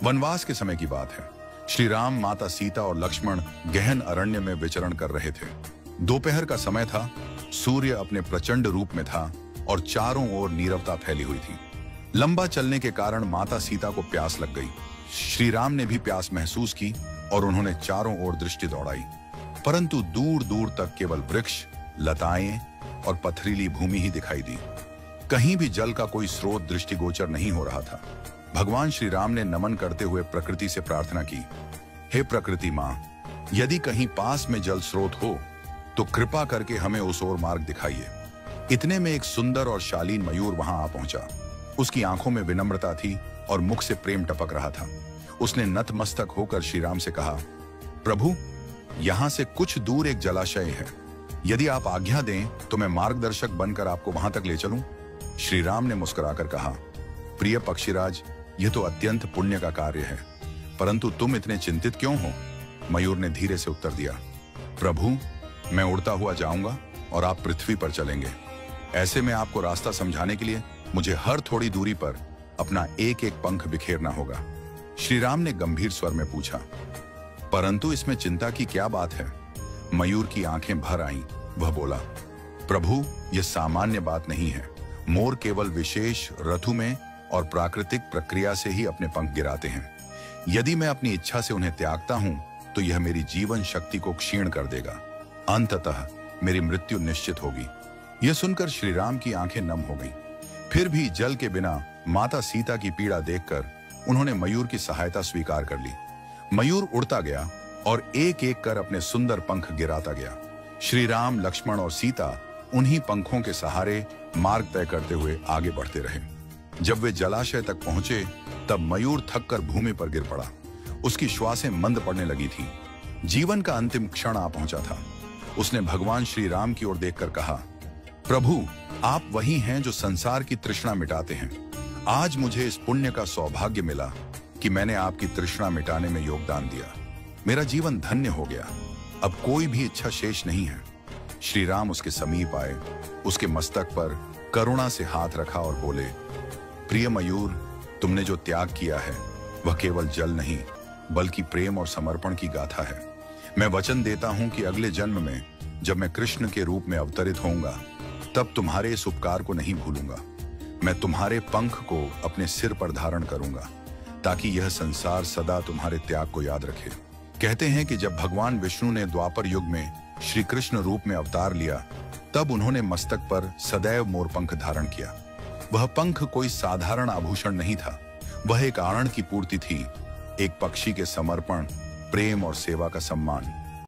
वनवास के समय की बात है। श्री राम, माता सीता और लक्ष्मण गहन अरण्य में विचरण कर रहे थे। दोपहर का समय था। सूर्य अपने प्रचंड रूप में था और चारों ओर नीरवता फैली हुई थी। लंबा चलने के कारण माता सीता को प्यास लग गई। श्री राम ने भी प्यास महसूस की और उन्होंने चारों ओर दृष्टि दौड़ाई, परंतु दूर दूर तक केवल वृक्ष, लताएं और पथरीली भूमि ही दिखाई दी। कहीं भी जल का कोई स्रोत दृष्टिगोचर नहीं हो रहा था। भगवान श्री राम ने नमन करते हुए प्रकृति से प्रार्थना की, हे प्रकृति मां, यदि कहीं पास में जल स्रोत हो तो कृपा करके हमें उस ओर मार्ग दिखाइए। इतने में एक सुंदर और शालीन मयूर वहां आ पहुंचा। उसकी आंखों में विनम्रता थी और मुख से प्रेम टपक रहा था। उसने नतमस्तक होकर श्री राम से कहा, प्रभु, यहां से कुछ दूर एक जलाशय है। यदि आप आज्ञा दें तो मैं मार्गदर्शक बनकर आपको वहां तक ले चलूं। श्री राम ने मुस्कुराकर कहा, प्रिय पक्षीराज, यह तो अत्यंत पुण्य का कार्य है, परंतु तुम इतने चिंतित क्यों हो? मयूर ने धीरे से उत्तर दिया, प्रभु, मैं उड़ता हुआ जाऊंगा और आप पृथ्वी पर चलेंगे। ऐसे में आपको रास्ता समझाने के लिए मुझे हर थोड़ी दूरी पर अपना एक एक पंख बिखेरना होगा। श्री राम ने गंभीर स्वर में पूछा, परंतु इसमें चिंता की क्या बात है? मयूर की आंखें भर आईं। वह बोला, प्रभु, यह सामान्य बात नहीं है। मोर केवल विशेष ऋतु में और प्राकृतिक प्रक्रिया से ही अपने पंख गिराते हैं। यदि मैं अपनी इच्छा से उन्हें त्यागता हूं तो यह मेरी जीवन शक्ति को क्षीण कर देगा। अंततः मेरी मृत्यु निश्चित होगी। यह सुनकर श्री राम की आंखें नम हो गईं। फिर भी जल के बिना माता सीता की पीड़ा देखकर उन्होंने मयूर की सहायता स्वीकार कर ली। मयूर उड़ता गया और एक एक कर अपने सुंदर पंख गिराता गया। श्री राम, लक्ष्मण और सीता उन्हीं पंखों के सहारे मार्ग तय करते हुए आगे बढ़ते रहे। जब वे जलाशय तक पहुंचे तब मयूर थककर भूमि पर गिर पड़ा। उसकी श्वासें मंद पड़ने लगी थी। जीवन का अंतिम क्षण आ पहुंचा था। उसने भगवान श्री राम की ओर देखकर कहा, प्रभु, आप वही हैं जो संसार की तृष्णा मिटाते हैं। आज मुझे इस पुण्य का सौभाग्य मिला कि मैंने आपकी तृष्णा मिटाने में योगदान दिया। मेरा जीवन धन्य हो गया। अब कोई भी इच्छा शेष नहीं है। श्री राम उसके समीप आए, उसके मस्तक पर करुणा से हाथ रखा और बोले, प्रिय मयूर, तुमने जो त्याग किया है वह केवल जल नहीं बल्कि प्रेम और समर्पण की गाथा है। मैं वचन देता हूं कि अगले जन्म में जब मैं कृष्ण के रूप में अवतरित होऊंगा तब तुम्हारे इस उपकार को नहीं भूलूंगा। मैं तुम्हारे पंख को अपने सिर पर धारण करूंगा ताकि यह संसार सदा तुम्हारे त्याग को याद रखे। कहते हैं कि जब भगवान विष्णु ने द्वापर युग में श्री कृष्ण रूप में अवतार लिया तब उन्होंने मस्तक पर सदैव मोरपंख धारण किया। वह पंख कोई साधारण आभूषण नहीं था, वह एक आनंद की पूर्ति थी, एक पक्षी के समर्पण, प्रेम और सेवा का सम्मान।